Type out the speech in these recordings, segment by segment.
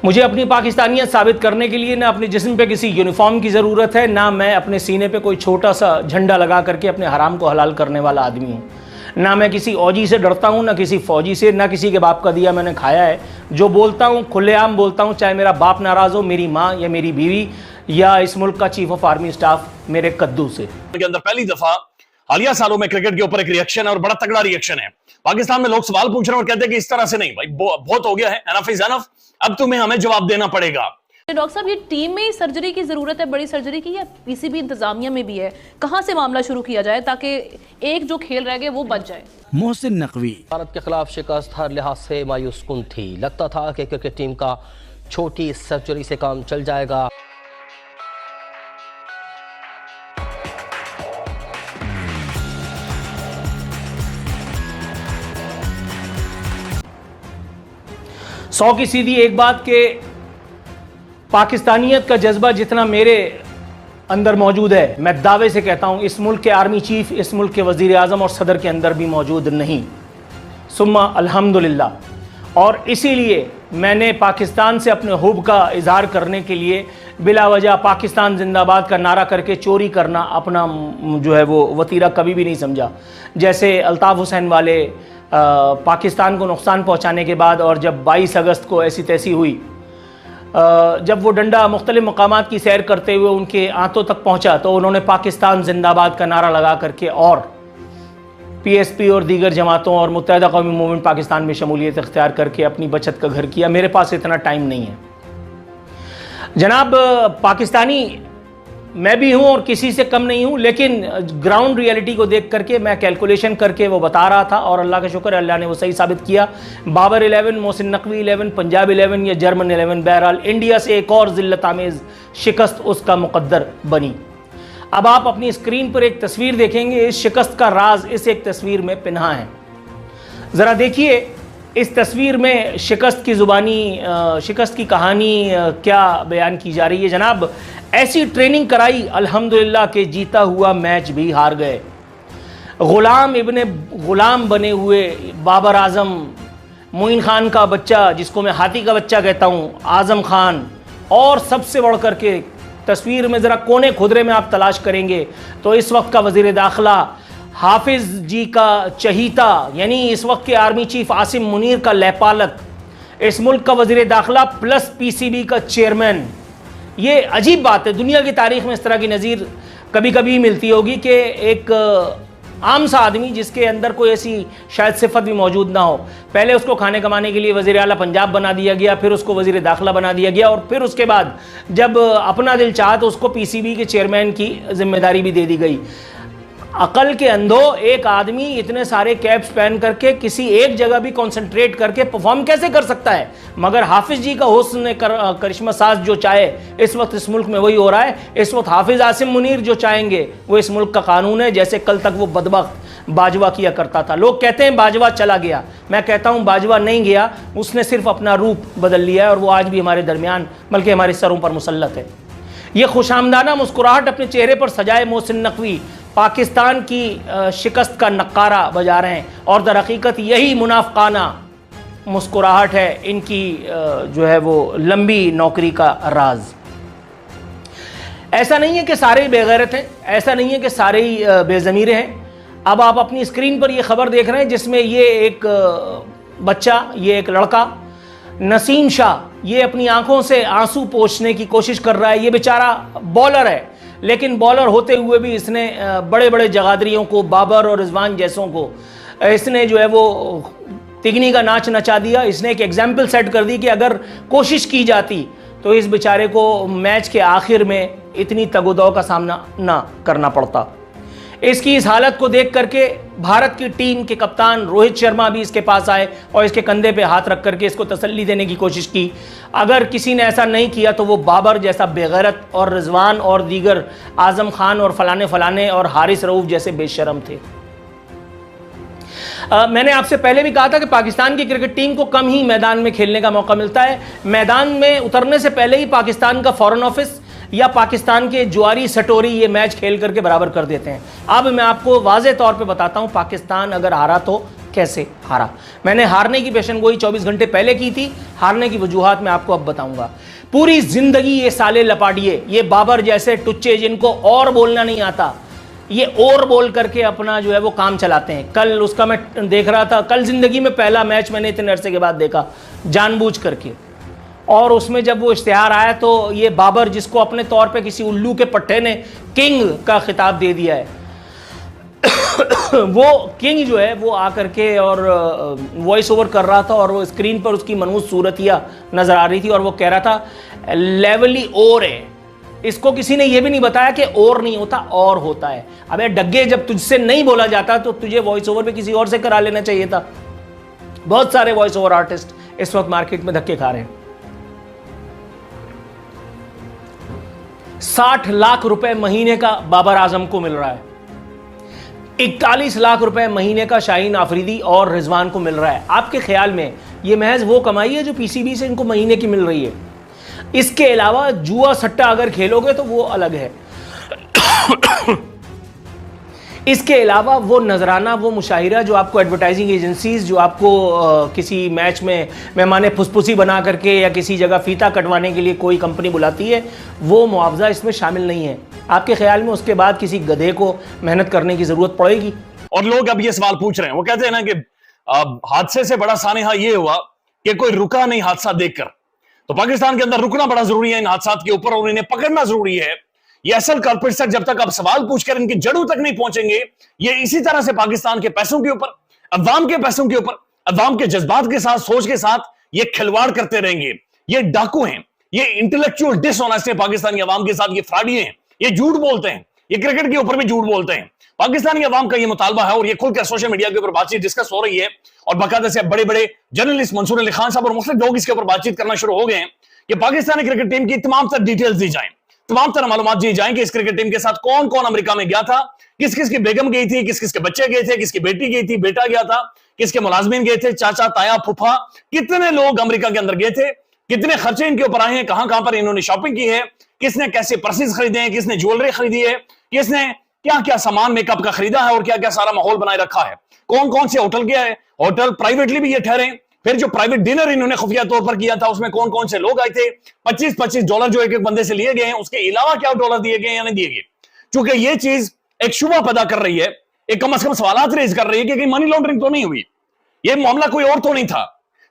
मुझे अपनी पाकिस्तानियत साबित करने के लिए ना अपने जिस्म पे किसी यूनिफॉर्म की ज़रूरत है, ना मैं अपने सीने पे कोई छोटा सा झंडा लगा करके अपने हराम को हलाल करने वाला आदमी हूँ। ना मैं किसी औजी से डरता हूँ, ना किसी फ़ौजी से, ना किसी के बाप का दिया मैंने खाया है। जो बोलता हूँ खुलेआम बोलता हूँ, चाहे मेरा बाप नाराज़ हो, मेरी माँ या मेरी बीवी या इस मुल्क का चीफ ऑफ आर्मी स्टाफ मेरे कद्दू से। के अंदर पहली दफा हालिया सालों में क्रिकेट के ऊपर एक रिएक्शन है और बड़ा तगड़ा रिएक्शन है। पाकिस्तान में लोग सवाल पूछ रहे हैं और कहते हैं कि इस तरह से नहीं भाई, बहुत हो गया है, एनफ इज एनफ, अब तुम्हें हमें जवाब देना पड़ेगा। डॉक्टर साहब, ये टीम में ही सर्जरी की जरूरत है, बड़ी सर्जरी की, या पीसीबी इंतजामिया में भी है? कहां से मामला शुरू किया जाए ताकि एक जो खेल रह गए वो बच जाए? मोहसिन नकवी। भारत के खिलाफ शिकस्त हर लिहाज से मायूस कुन थी। लगता था कि क्रिकेट टीम का छोटी सर्जरी से काम चल जाएगा। सौ की सीधी एक बात के पाकिस्तानियत का जज्बा जितना मेरे अंदर मौजूद है, मैं दावे से कहता हूँ इस मुल्क के आर्मी चीफ, इस मुल्क के वज़ीर आज़म और सदर के अंदर भी मौजूद नहीं। सुम्मा अल्हम्दुलिल्लाह। और इसीलिए मैंने पाकिस्तान से अपने हुब का इजहार करने के लिए बिला वजह पाकिस्तान जिंदाबाद का नारा करके चोरी करना अपना जो है वो वतीरा कभी भी नहीं समझा। जैसे अल्ताफ़ हुसैन वाले पाकिस्तान को नुकसान पहुँचाने के बाद और जब 22 अगस्त को ऐसी तैसी हुई, जब वो डंडा मुख्तलिफ मकामात की सैर करते हुए उनके आंतों तक पहुंचा तो उन्होंने पाकिस्तान जिंदाबाद का नारा लगा करके और पीएसपी और दीगर जमातों और मुत्तहिदा कौमी मूवमेंट पाकिस्तान में शमूलियत इख्तियार करके अपनी बचत का घर किया। मेरे पास इतना टाइम नहीं है जनाब। पाकिस्तानी मैं भी हूँ और किसी से कम नहीं हूँ, लेकिन ग्राउंड रियलिटी को देख करके मैं कैलकुलेशन करके वो बता रहा था और अल्लाह का शुक्र है अल्लाह ने वो सही साबित किया। बाबर 11, मोहसिन नकवी 11, पंजाब 11 या जर्मन 11, बहरहाल इंडिया से एक और ज़िल्लत आमेज़ शिकस्त उसका मुक़द्दर बनी। अब आप अपनी स्क्रीन पर एक तस्वीर देखेंगे, इस शिकस्त का राज इस एक तस्वीर में पिन्हा है। ज़रा देखिए इस तस्वीर में शिकस्त की ज़ुबानी, शिकस्त की कहानी क्या बयान की जा रही है। जनाब ऐसी ट्रेनिंग कराई अल्हम्दुलिल्लाह के जीता हुआ मैच भी हार गए। ग़ुलाम इब्ने ग़ुलाम बने हुए बाबर आज़म, मोइन ख़ान का बच्चा जिसको मैं हाथी का बच्चा कहता हूँ, आज़म ख़ान, और सबसे बढ़ कर के तस्वीर में ज़रा कोने खुदरे में आप तलाश करेंगे तो इस वक्त का वज़ीर दाखिला हाफिज़ जी का चहीता, यानी इस वक्त के आर्मी चीफ आसिम मुनीर का लहपालक, इस मुल्क का वज़ीर दाखिला प्लस पीसीबी का चेयरमैन। ये अजीब बात है, दुनिया की तारीख़ में इस तरह की नज़ीर कभी कभी मिलती होगी कि एक आम सा आदमी जिसके अंदर कोई ऐसी शायद सिफत भी मौजूद ना हो, पहले उसको खाने कमाने के लिए वज़ीर आला पंजाब बना दिया गया, फिर उसको वज़ीर दाखिला बना दिया गया और फिर उसके बाद जब अपना दिल चाहा तो उसको पीसीबी के चेयरमैन की जिम्मेदारी भी दे दी गई। अकल के अंधो एक आदमी इतने सारे कैप्स पहन करके किसी एक जगह भी कंसंट्रेट करके परफॉर्म कैसे कर सकता है? मगर हाफिज़ जी का हुस्न करिश्मा साज जो चाहे इस वक्त इस मुल्क में वही हो रहा है। इस वक्त हाफिज़ आसिम मुनीर जो चाहेंगे वो इस मुल्क का कानून है, जैसे कल तक वो बदबख्त बाजवा किया करता था। लोग कहते हैं बाजवा चला गया, मैं कहता हूँ बाजवा नहीं गया, उसने सिर्फ अपना रूप बदल लिया है और वो आज भी हमारे दरमियान बल्कि हमारे सरों पर मुसल्लत है। ये खुशामदाना मुस्कुराहट अपने चेहरे पर सजाए मोहसिन नकवी पाकिस्तान की शिकस्त का नक्कारा बजा रहे हैं और दर हकीकत यही मुनाफिकाना मुस्कुराहट है इनकी जो है वो लंबी नौकरी का राज। ऐसा नहीं है कि सारे बेगैरत हैं, ऐसा नहीं है कि सारे ही बेज़मीरे हैं। अब आप अपनी स्क्रीन पर ये खबर देख रहे हैं जिसमें ये एक बच्चा, ये एक लड़का नसीम शाह, ये अपनी आंखों से आंसू पोंछने की कोशिश कर रहा है। ये बेचारा बॉलर है, लेकिन बॉलर होते हुए भी इसने बड़े बड़े जगादरियों को, बाबर और रिजवान जैसों को इसने जो है वो तिगनी का नाच नचा दिया। इसने एक एग्जाम्पल सेट कर दी कि अगर कोशिश की जाती तो इस बेचारे को मैच के आखिर में इतनी तगोदौ का सामना ना करना पड़ता। इसकी इस हालत को देख करके भारत की टीम के कप्तान रोहित शर्मा भी इसके पास आए और इसके कंधे पे हाथ रख करके इसको तसल्ली देने की कोशिश की। अगर किसी ने ऐसा नहीं किया तो वो बाबर जैसा बेगैरत और रिजवान और दीगर आजम खान और फलाने फलाने और हारिस रऊफ जैसे बेशरम थे। मैंने आपसे पहले भी कहा था कि पाकिस्तान की क्रिकेट टीम को कम ही मैदान में खेलने का मौका मिलता है। मैदान में उतरने से पहले ही पाकिस्तान का फॉरेन ऑफिस या पाकिस्तान के जुआरी सटोरी ये मैच खेल करके बराबर कर देते हैं। अब मैं आपको वाज़े तौर पे बताता हूँ, पाकिस्तान अगर हारा तो कैसे हारा। मैंने हारने की पेशन गोई 24 घंटे पहले की थी, हारने की वजूहात मैं आपको अब बताऊंगा। पूरी जिंदगी ये साले लपाटिए, ये बाबर जैसे टुच्चे जिनको और बोलना नहीं आता, ये और बोल करके अपना जो है वो काम चलाते हैं। कल उसका मैं देख रहा था, कल जिंदगी में पहला मैच मैंने इतने अरसे के बाद देखा जानबूझ करके, और उसमें जब वो इश्तिहार आया तो ये बाबर, जिसको अपने तौर पे किसी उल्लू के पट्टे ने किंग का खिताब दे दिया है वो किंग जो है वो आकर के और वॉइस ओवर कर रहा था, और वो स्क्रीन पर उसकी मनहूस सूरतिया नजर आ रही थी, और वो कह रहा था लेवली और है। इसको किसी ने ये भी नहीं बताया कि और नहीं होता, और होता है। अबे डग्गे, जब तुझसे नहीं बोला जाता तो तुझे वॉइस ओवर पे किसी और से करा लेना चाहिए था। बहुत सारे वॉइस ओवर आर्टिस्ट इस वक्त मार्केट में धक्के खा रहे हैं। 60 लाख रुपए महीने का बाबर आजम को मिल रहा है, 41 लाख रुपए महीने का शाहीन आफरीदी और रिजवान को मिल रहा है। आपके ख्याल में ये महज वो कमाई है जो पीसीबी से इनको महीने की मिल रही है? इसके अलावा जुआ सट्टा अगर खेलोगे तो वो अलग है इसके अलावा वो नजराना, वो मुशाहिरा जो आपको एडवर्टाइजिंग एजेंसीज, जो आपको किसी मैच में मेहमान फुसफुसी बना करके या किसी जगह फीता कटवाने के लिए कोई कंपनी बुलाती है, वो मुआवजा इसमें शामिल नहीं है। आपके ख्याल में उसके बाद किसी गधे को मेहनत करने की जरूरत पड़ेगी? और लोग अब ये सवाल पूछ रहे हैं, वो कहते हैं ना कि हादसे से बड़ा सानेहा ये हुआ कि कोई रुका नहीं हादसा देखकर। तो पाकिस्तान के अंदर रुकना बड़ा जरूरी है इन हादसात के ऊपर, और इन्हें पकड़ना जरूरी है। ये असल कल्प्रिट्स तक जब तक आप सवाल पूछकर इनकी जड़ों तक नहीं पहुंचेंगे, ये इसी तरह से पाकिस्तान के पैसों के ऊपर, अवाम के पैसों के ऊपर, अवाम के जज्बात के साथ, सोच के साथ ये खिलवाड़ करते रहेंगे। ये डाकू हैं, ये इंटेलेक्चुअल डिसऑनेस्ट है पाकिस्तानी अवाम के साथ, ये फ्रॉडी हैं, ये झूठ बोलते हैं, ये क्रिकेट के ऊपर भी झूठ बोलते हैं। पाकिस्तानी अवाम का ये मुतालबा है, और ये खुलकर सोशल मीडिया के ऊपर बातचीत डिस्कस हो रही है, और बाकायदा से बड़े बड़े जर्नलिस्ट मंसूर अली खान साहब और मुख्तलिफ लोग इसके ऊपर बातचीत करना शुरू हो गए हैं कि पाकिस्तानी क्रिकेट टीम की तमाम तर डिटेल्स दी जाएं, तमाम तरह मालूमात दी जाएं कि इस क्रिकेट टीम के साथ कौन कौन अमेरिका में गया था, किस किस की बेगम गई थी, किस किस के बच्चे गए थे, किसकी बेटी गई थी, बेटा गया था, किसके मुलाजमीन गए थे, चाचा ताया फूफा, कितने लोग अमेरिका के अंदर गए थे, कितने खर्चे इनके ऊपर आए हैं, कहां कहां पर इन्होंने शॉपिंग की है, किसने कैसे पर्सेस खरीदे हैं, किसने ज्वेलरी खरीदी है, किसने क्या क्या सामान मेकअप का खरीदा है, और क्या क्या सारा माहौल बनाए रखा है, कौन कौन से होटल गया है, होटल प्राइवेटली भी ये ठहरे, फिर जो प्राइवेट डिनर इन्होंने खुफिया तौर पर किया था उसमें कौन कौन से लोग आए थे, $25-25 जो एक एक बंदे से लिए गए हैं, उसके अलावा क्या डॉलर दिए गए या नहीं दिए गए। चूंकि ये चीज एक शुबा पैदा कर रही है, एक कम से कम सवालात रेज कर रही है कि कहीं मनी लॉन्ड्रिंग तो नहीं हुई, ये मामला कोई और तो नहीं था।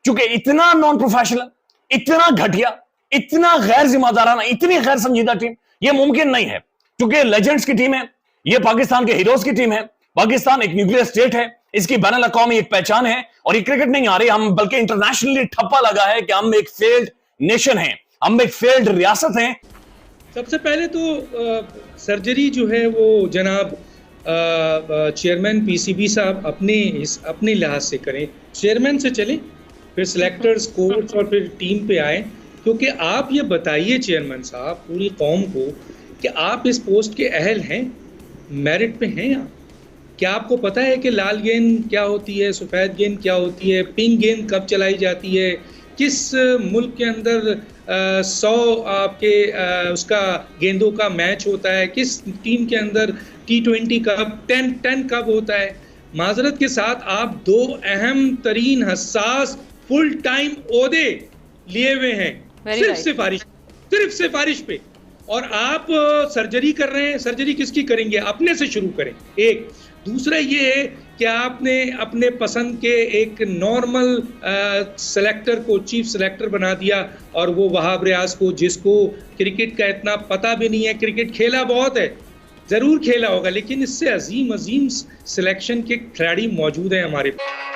चूंकि इतना नॉन प्रोफेशनल, इतना घटिया, इतना गैर जिम्मेदाराना, इतनी गैर संजीदा टीम ये मुमकिन नहीं है। चूंकि लेजेंड्स की टीम है, ये पाकिस्तान के हीरोज की टीम है। पाकिस्तान एक न्यूक्लियर स्टेट है, इसकी बैनुल अक़वामी एक पहचान है, और ये क्रिकेट नहीं आ रही, हम बल्कि इंटरनेशनली ठप्पा लगा है कि हम एक फेल्ड नेशन हैं, हम एक फेल्ड रियासत हैं। सबसे पहले तो सर्जरी जो है वो जनाब चेयरमैन पीसीबी साहब अपने लिहाज से करें, चेयरमैन से चलें, फिर सिलेक्टर्स, कोच और फिर टीम पे आए। क्योंकि आप ये बताइए चेयरमैन साहब पूरी कौम को कि आप इस पोस्ट के अहल हैं, मेरिट पे हैं आप। क्या आपको पता है कि लाल गेंद क्या होती है, सफ़ेद गेंद क्या होती है, पिंक गेंद कब चलाई जाती है, किस मुल्क के अंदर 100 आपके उसका गेंदों का मैच होता है, किस टीम के अंदर T20 कब 10 कब होता है। माजरत के साथ आप 2 अहम तरीन हसास फुल टाइम ओहदे लिए हुए हैं, सिर्फ सिफारिश पे, और आप सर्जरी कर रहे हैं। सर्जरी किसकी करेंगे? अपने से शुरू करें। एक दूसरा ये है कि आपने अपने पसंद के एक नॉर्मल सेलेक्टर को चीफ सेलेक्टर बना दिया, और वो वहाब रियाज को, जिसको क्रिकेट का इतना पता भी नहीं है, क्रिकेट खेला बहुत है, ज़रूर खेला होगा, लेकिन इससे अजीम सिलेक्शन के खिलाड़ी मौजूद हैं हमारे पास।